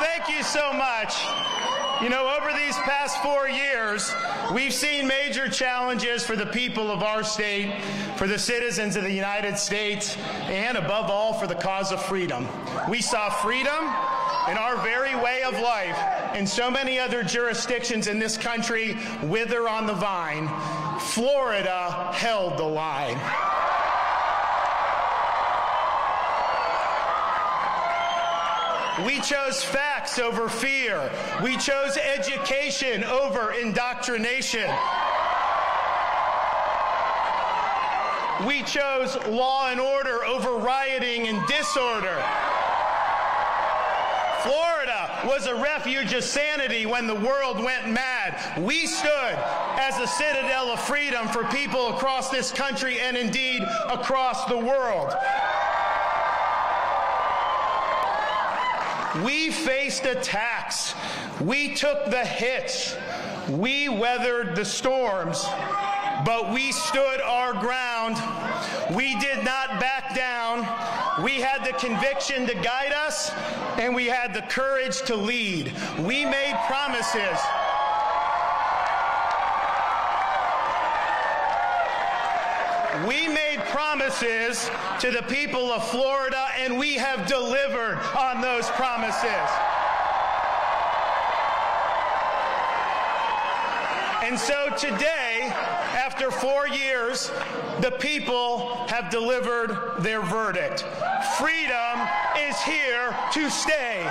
Thank you so much. You know, over these past 4 years, we've seen major challenges for the people of our state, for the citizens of the United States, and above all, for the cause of freedom. We saw freedom in our very way of life and so many other jurisdictions in this country wither on the vine. Florida held the line. We chose facts over fear. We chose education over indoctrination. We chose law and order over rioting and disorder. Florida was a refuge of sanity when the world went mad. We stood as a citadel of freedom for people across this country and indeed across the world. We faced attacks. We took the hits. We weathered the storms. But we stood our ground. We did not back down. We had the conviction to guide us, and we had the courage to lead. We made promises. We made promises to the people of Florida, and we have delivered on those promises. And so today, after 4 years, the people have delivered their verdict. Freedom is here to stay.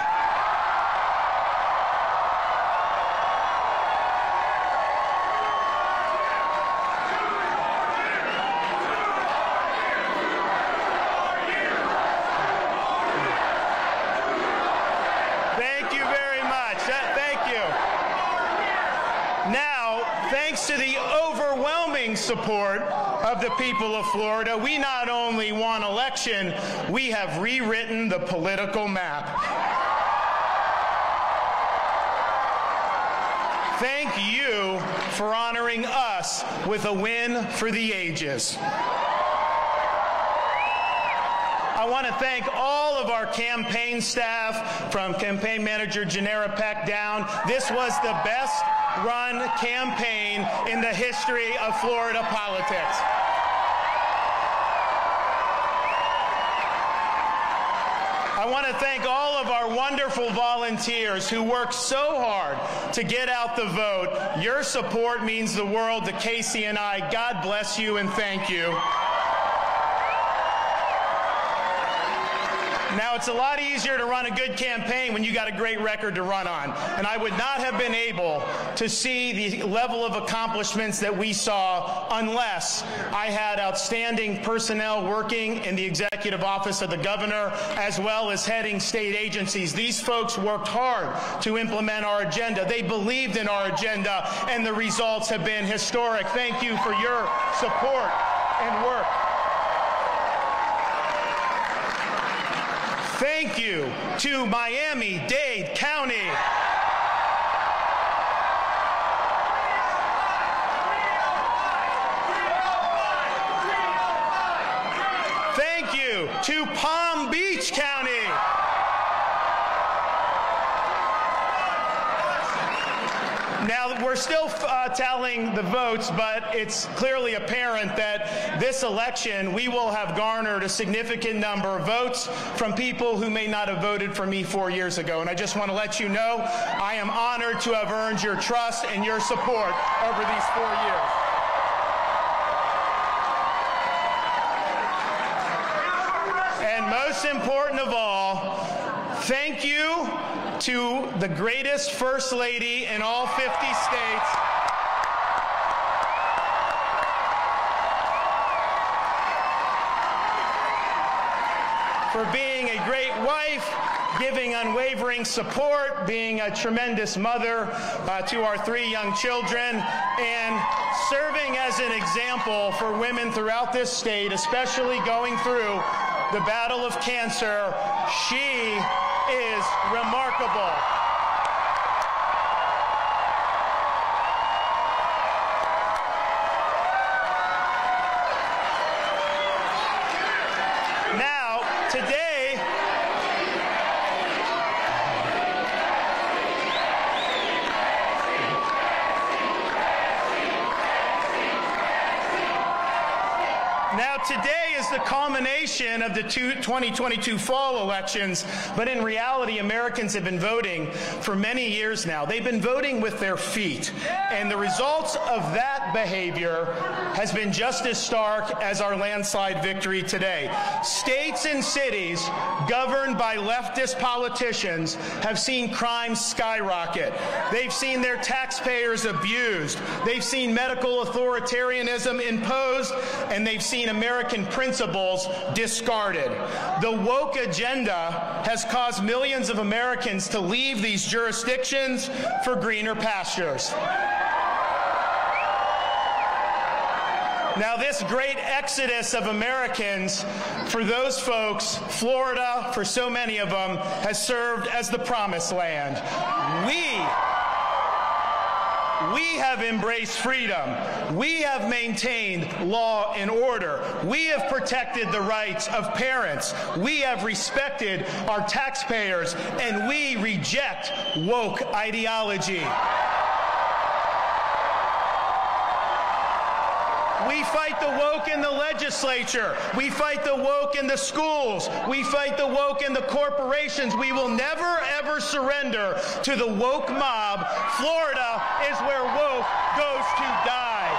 Thanks to the overwhelming support of the people of Florida, we not only won election, we have rewritten the political map. Thank you for honoring us with a win for the ages. I want to thank all of our campaign staff, from campaign manager Janera Peck down. This was the best run campaign in the history of Florida politics. I want to thank all of our wonderful volunteers who worked so hard to get out the vote. Your support means the world to Casey and I. God bless you and thank you. Now, it's a lot easier to run a good campaign when you got a great record to run on. And I would not have been able to see the level of accomplishments that we saw unless I had outstanding personnel working in the executive office of the governor, as well as heading state agencies. These folks worked hard to implement our agenda. They believed in our agenda, and the results have been historic. Thank you for your support and work. Thank you to Miami-Dade County. Thank you to Palm Beach County. Now, we're still tallying the votes, but it's clearly apparent that this election, we will have garnered a significant number of votes from people who may not have voted for me 4 years ago. And I just want to let you know, I am honored to have earned your trust and your support over these 4 years. And most important of all, thank you to the greatest First Lady in all 50 states, for being a great wife, giving unwavering support, being a tremendous mother to our 3 young children, and serving as an example for women throughout this state, especially going through the battle of cancer. She is remarkable. Now, today, Now, today is the culmination of the 2022 fall elections, but in reality, Americans have been voting for many years now. They've been voting with their feet, and the results of that behavior has been just as stark as our landslide victory today. States and cities governed by leftist politicians have seen crime skyrocket. They've seen their taxpayers abused. They've seen medical authoritarianism imposed, and they've seen American principles discarded. The woke agenda has caused millions of Americans to leave these jurisdictions for greener pastures. Now, this great exodus of Americans, for those folks, Florida, for so many of them, has served as the promised land. We have embraced freedom. We have maintained law and order. We have protected the rights of parents. We have respected our taxpayers, and we reject woke ideology. We fight the woke in the legislature. We fight the woke in the schools. We fight the woke in the corporations. We will never, ever surrender to the woke mob. Florida is where woke goes to die.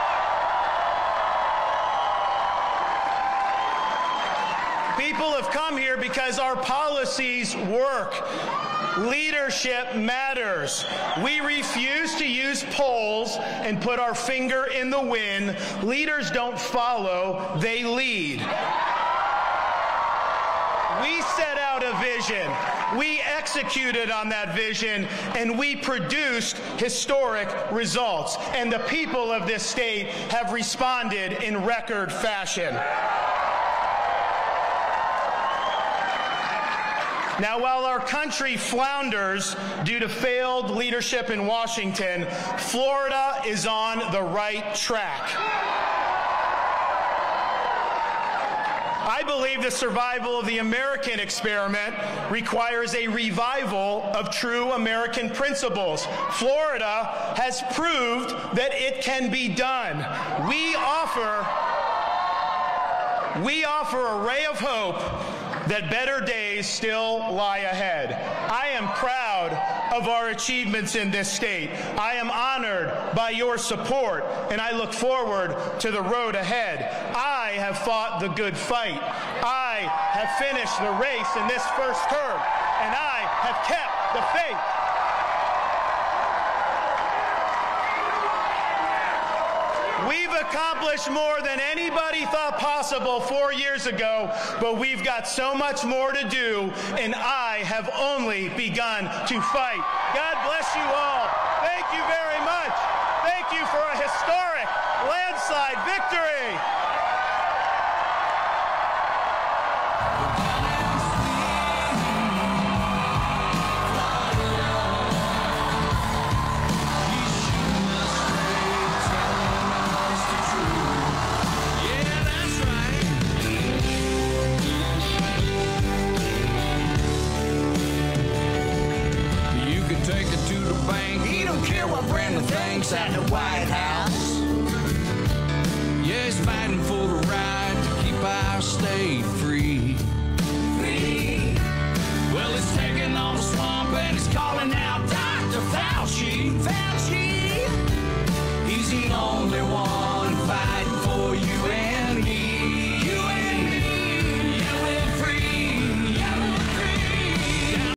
People have come here because our policies work. Leadership matters. We refuse to use polls and put our finger in the wind. Leaders don't follow, they lead. We set out a vision. We executed on that vision, and we produced historic results. And the people of this state have responded in record fashion. Now, while our country flounders due to failed leadership in Washington, Florida is on the right track. I believe the survival of the American experiment requires a revival of true American principles. Florida has proved that it can be done. We offer a ray of hope that better days still lie ahead. I am proud of our achievements in this state. I am honored by your support, and I look forward to the road ahead. I have fought the good fight. I have finished the race in this first term, and I have kept the faith. We've accomplished more than anybody thought possible 4 years ago, but we've got so much more to do, and I have only begun to fight. God bless you all. Thank you very much. Thank you for a historic landslide victory. Thanks at the White House. Yeah, he's fighting for the right to keep our state free. Free. Well, he's taking on the swamp and he's calling out Dr. Fauci. Fauci. He's the only one fighting.